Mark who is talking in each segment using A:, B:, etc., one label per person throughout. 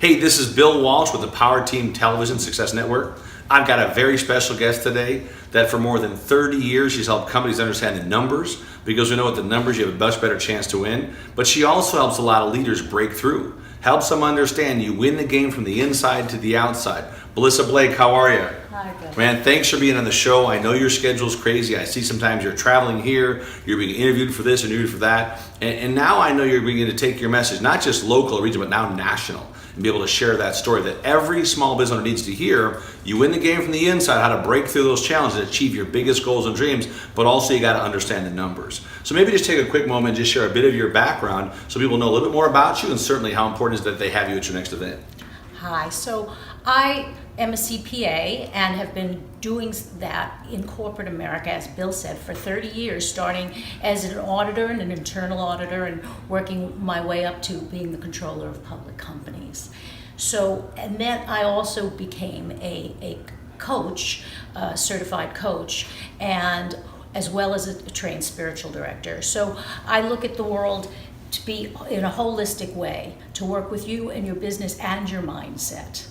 A: Hey, this is Bill Walsh with the Powerteam Television Success Network. I've got a very special guest today that for more than 30 years she's helped companies understand the numbers, because we know with the numbers you have a much better chance to win. But she also helps a lot of leaders break through, helps them understand you win the game from the inside to the outside. Melissa Blake, how are you?
B: Hi, Bill.
A: Man, thanks for being on the show. I know your schedule's crazy. I see sometimes you're traveling here, you're being interviewed for this and interviewed for that. And now I know you're beginning to take your message, not just local or regional, but now national, and be able to share that story that every small business owner needs to hear. You win the game from the inside, how to break through those challenges and achieve your biggest goals and dreams, but also you got to understand the numbers. So maybe just take a quick moment and just share a bit of your background so people know a little bit more about you, and certainly how important it is that they have you at your next event.
B: Hi, so I am a CPA and have been doing that in corporate America, as Bill said, for 30 years, starting as an auditor and an internal auditor and working my way up to being the controller of public companies. So, and then I also became a coach, a certified coach, and as well as a trained spiritual director. So I look at the world to be in a holistic way, to work with you and your business and your mindset.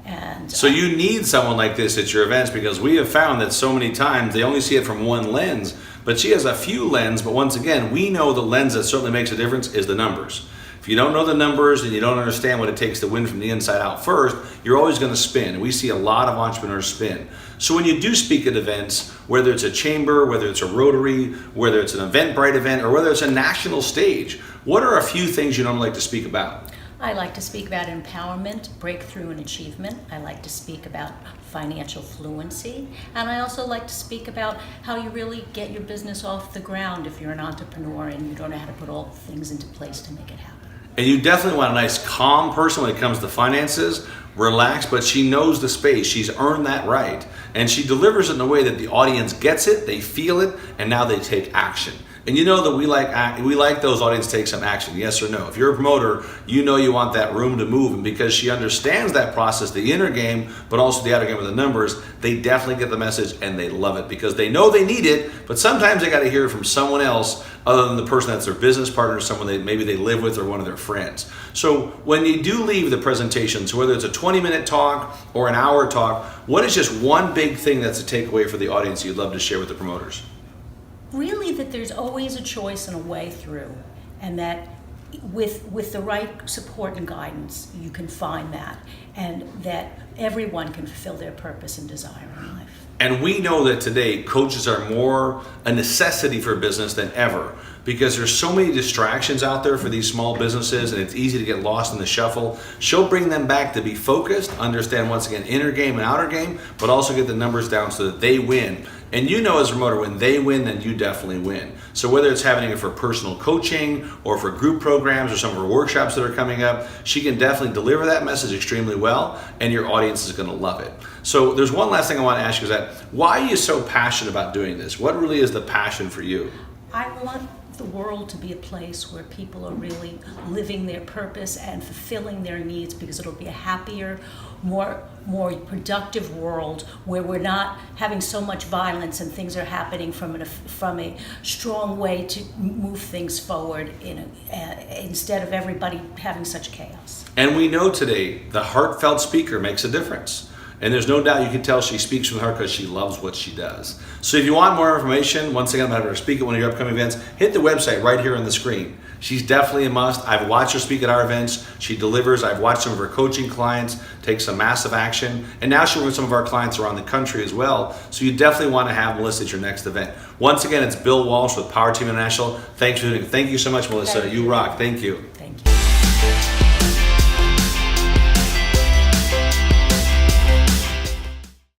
B: And
A: so you need someone like this at your events, because we have found that so many times they only see it from one lens, but she has a few lenses. But once again, we know the lens that certainly makes a difference is the numbers. If you don't know the numbers and you don't understand what it takes to win from the inside out first, you're always going to spin. And we see a lot of entrepreneurs spin. So when you do speak at events, whether it's a chamber, whether it's a Rotary, whether it's an Eventbrite event, or whether it's a national stage, what are a few things you normally like to speak about?
B: I like to speak about empowerment, breakthrough, and achievement. I like to speak about financial fluency. And I also like to speak about how you really get your business off the ground if you're an entrepreneur and you don't know how to put all things into place to make it happen.
A: And you definitely want a nice, calm person when it comes to finances, relaxed, but she knows the space. She's earned that right. And she delivers it in a way that the audience gets it, they feel it, and now they take action. And you know that we like those audience to take some action, yes or no. If you're a promoter, you know you want that room to move, and because she understands that process, the inner game, but also the outer game with the numbers, they definitely get the message and they love it because they know they need it, but sometimes they got to hear it from someone else other than the person that's their business partner, someone maybe they live with, or one of their friends. So when you do leave the presentations, whether it's a 20-minute talk or an hour talk, what is just one big thing that's a takeaway for the audience you'd love to share with the promoters?
B: Really, that there's always a choice and a way through, and that with the right support and guidance, you can find that, and that everyone can fulfill their purpose and desire in life.
A: And we know that today coaches are more a necessity for business than ever, because there's so many distractions out there for these small businesses and it's easy to get lost in the shuffle. She'll bring them back to be focused, understand once again inner game and outer game, but also get the numbers down so that they win. And you know as a promoter, when they win, then you definitely win. So whether it's having it for personal coaching or for group programs or some of her workshops that are coming up, she can definitely deliver that message extremely well, and your audience is going to love it. So there's one last thing I want to ask you, is that why are you so passionate about doing this? What really is the passion for you?
B: I want the world to be a place where people are really living their purpose and fulfilling their needs, because it'll be a happier, more productive world where we're not having so much violence and things are happening from a strong way to move things forward instead of everybody having such chaos.
A: And we know today the heartfelt speaker makes a difference. And there's no doubt you can tell she speaks from the heart because she loves what she does. So if you want more information, once again, about her to speak at one of your upcoming events, hit the website right here on the screen. She's definitely a must. I've watched her speak at our events. She delivers. I've watched some of her coaching clients take some massive action. And now she's with some of our clients around the country as well. So you definitely want to have Melissa at your next event. Once again, it's Bill Walsh with Powerteam International. Thanks for doing it. Thank you so much, Melissa. You rock. Thank you.
B: Thank you.